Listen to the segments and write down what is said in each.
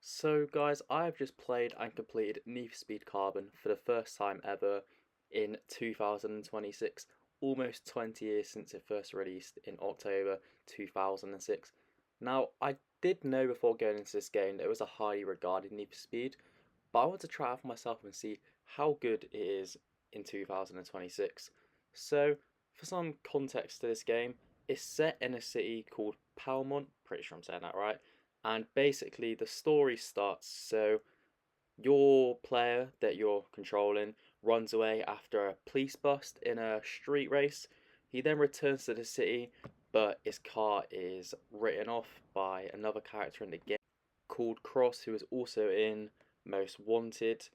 So guys, I've just played and completed Need for Speed Carbon for the first time ever in 2026, almost 20 years since it first released in October 2006. Now, I did know before going into this game that it was a highly regarded Need for Speed, but I want to try it for myself and see how good it is in 2026. So, for some context to this game, it's set in a city called Palmont, pretty sure I'm saying that right, and basically the story starts. So your player that you're controlling runs away after a police bust in a street race. He then returns to the city, but his car is written off by another character in the game called Cross, who is also in Most Wanted.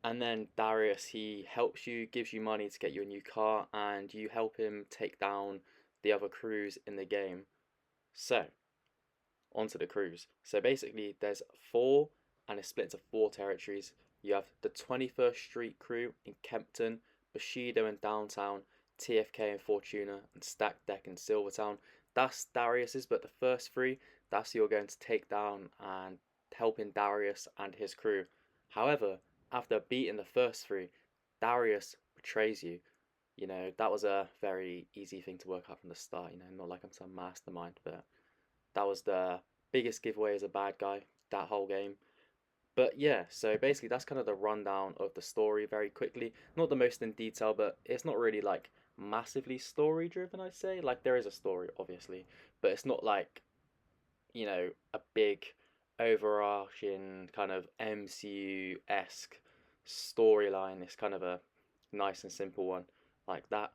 And then Darius, he helps you, gives you money to get you a new car, and you help him take down the other crews in the game. So, onto the crews. So basically, there's four, and it's split into four territories. You have the 21st Street crew in Kempton, Bushido in Downtown, TFK in Fortuna, and Stack Deck in Silvertown. That's Darius's, but the first three, that's who you're going to take down and helping Darius and his crew. However, after beating the first three, Darius betrays you. That was a very easy thing to work out from the start. Not like I'm some mastermind, but that was the biggest giveaway as a bad guy that whole game. But yeah, so basically that's kind of the rundown of the story very quickly. Not the most in detail, but it's not really like massively story driven, I'd say. Like there is a story, obviously, but it's not like, a big overarching kind of MCU esque storyline. It's kind of a nice and simple one like that.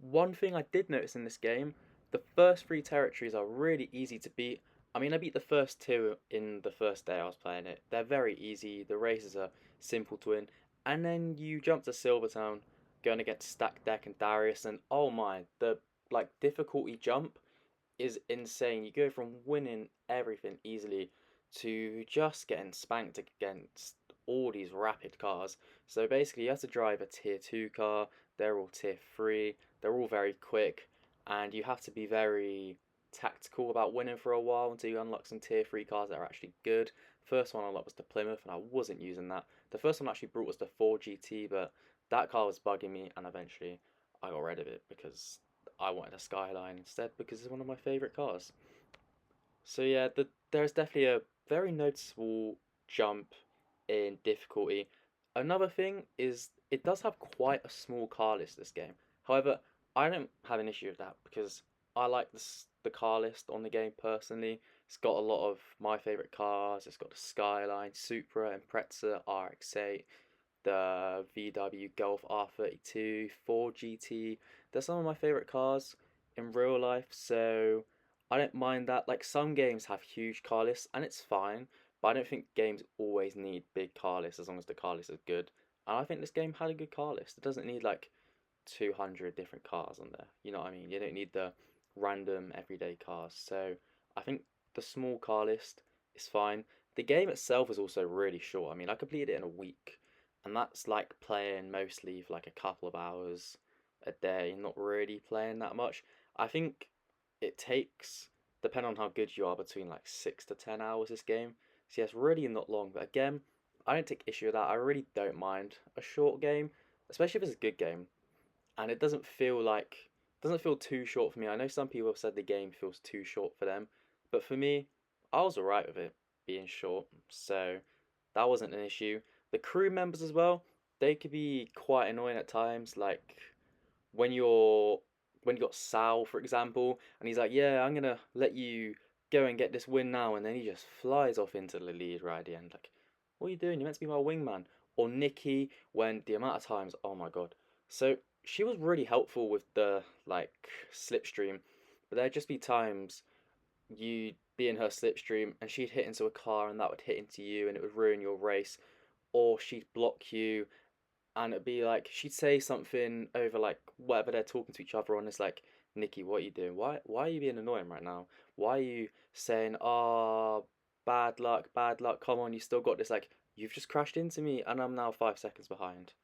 One thing I did notice in this game, the first three territories are really easy to beat. I mean, I beat the first two in the first day I was playing it. They're very easy, the races are simple to win. And then you jump to Silvertown, going against Stack Deck and Darius, and oh my, the difficulty jump is insane. You go from winning everything easily to just getting spanked against all these rapid cars. So basically, you have to drive a tier 2 car, they're all tier 3, they're all very quick, and you have to be very tactical about winning for a while until you unlock some tier 3 cars that are actually good. First one I unlocked was the Plymouth, and I wasn't using that. The first one I actually brought was the Ford GT, but that car was bugging me, and eventually I got rid of it because I wanted a Skyline instead because it's one of my favourite cars. So yeah, there's definitely a very noticeable jump in difficulty. Another thing is it does have quite a small car list, this game. However, I don't have an issue with that because I like the car list on the game personally. It's got a lot of my favourite cars. It's got the Skyline, Supra, Impreza, RX-8, the VW Golf R32, Ford GT. They're some of my favourite cars in real life, so I don't mind that. Like some games have huge car lists and it's fine, but I don't think games always need big car lists as long as the car list is good. And I think this game had a good car list. It doesn't need like 200 different cars on there. You know what I mean? You don't need the random everyday cars. So I think the small car list is fine. The game itself is also really short. I mean, I completed it in a week, and that's like playing mostly for like a couple of hours a day, not really playing that much. I think it takes, depending on how good you are, between like 6 to 10 hours this game. So yeah, it's really not long. But again, I don't take issue with that. I really don't mind a short game, especially if it's a good game, and it doesn't feel too short for me. I know some people have said the game feels too short for them, but for me, I was alright with it being short, so that wasn't an issue. The crew members as well, they could be quite annoying at times, like when you're when you got Sal, for example, and he's like, "Yeah, I'm gonna let you go and get this win now," and then he just flies off into the lead right at the end. Like, what are you doing? You're meant to be my wingman. Or Nikki, when the amount of times, oh my god. So she was really helpful with the slipstream, but there'd just be times you'd be in her slipstream and she'd hit into a car and that would hit into you and it would ruin your race, or she'd block you and it'd be like she'd say something over like whatever they're talking to each other on. It's like, Nikki, what are you doing? Why are you being annoying right now? Why are you saying, "Ah, bad luck, come on, you still got this"? Like, you've just crashed into me and I'm now 5 seconds behind.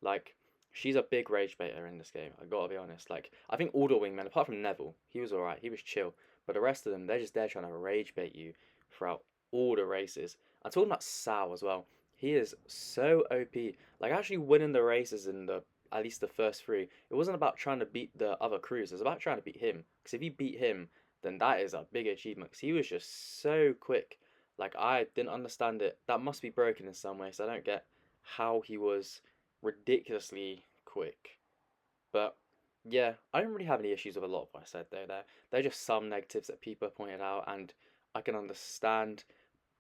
Like, she's a big rage baiter in this game, I gotta be honest. Like, I think all the wingmen, apart from Neville, he was alright, he was chill. But the rest of them, they're just there trying to rage bait you throughout all the races. I'm talking about Sao as well. He is so OP. Like actually winning the races in the at least the first three. It wasn't about trying to beat the other crews. It was about trying to beat him. Because if you beat him, then that is a big achievement. Because he was just so quick. Like I didn't understand it. That must be broken in some way. So I don't get how he was ridiculously quick. But yeah, I don't really have any issues with a lot of what I said though. They're just some negatives that people have pointed out, and I can understand.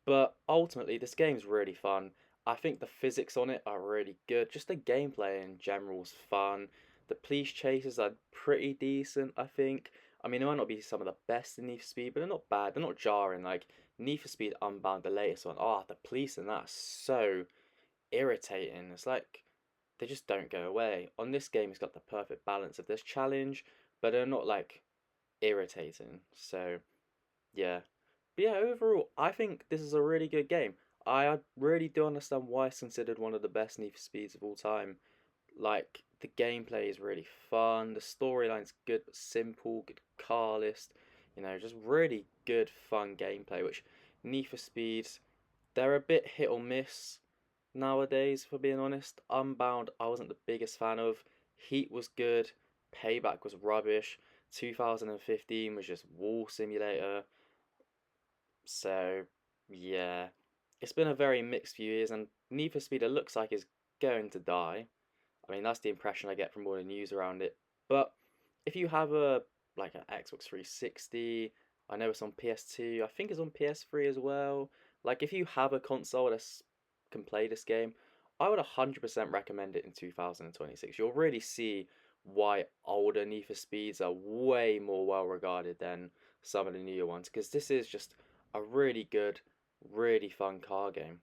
But ultimately, this game's really fun. I think the physics on it are really good. Just the gameplay in general's fun. The police chases are pretty decent, I think. I mean, they might not be some of the best in Need for Speed, but they're not bad. They're not jarring. Like Need for Speed Unbound, the latest one. Oh, the police in that's so irritating. It's like they just don't go away. On this game, it's got the perfect balance of this challenge, but they're not like irritating. So yeah, but yeah, overall, I think this is a really good game. I really do understand why it's considered one of the best Need for Speeds of all time. Like the gameplay is really fun, the storyline's good but simple, good car list, just really good fun gameplay. Which Need for Speeds, they're a bit hit or miss nowadays, for being honest. Unbound, I wasn't the biggest fan of. Heat was good. Payback was rubbish. 2015 was just Wall Simulator. So, yeah, it's been a very mixed few years, and Need for Speed it looks like is going to die. I mean, that's the impression I get from all the news around it. But if you have a like an Xbox 360, I know it's on PS2, I think it's on PS3 as well. Like if you have a console that can play this game, I would 100% recommend it in 2026. You'll really see why older Need for Speeds are way more well regarded than some of the newer ones, because this is just a really good, really fun car game.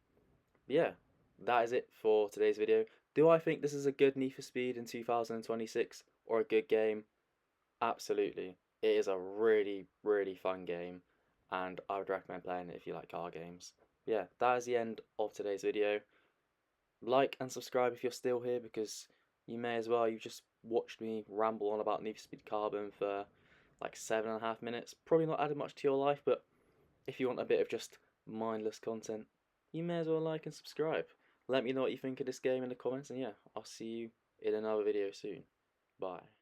Yeah, that is it for today's video. Do I think this is a good Need for Speed in 2026 or a good game? Absolutely. It is a really, really fun game, and I would recommend playing it if you like car games. Yeah, that is the end of today's video. Like and subscribe if you're still here, because you may as well. You've just watched me ramble on about Need for Speed Carbon for like 7.5 minutes. Probably not added much to your life, but if you want a bit of just mindless content, you may as well like and subscribe. Let me know what you think of this game in the comments, and yeah, I'll see you in another video soon. Bye.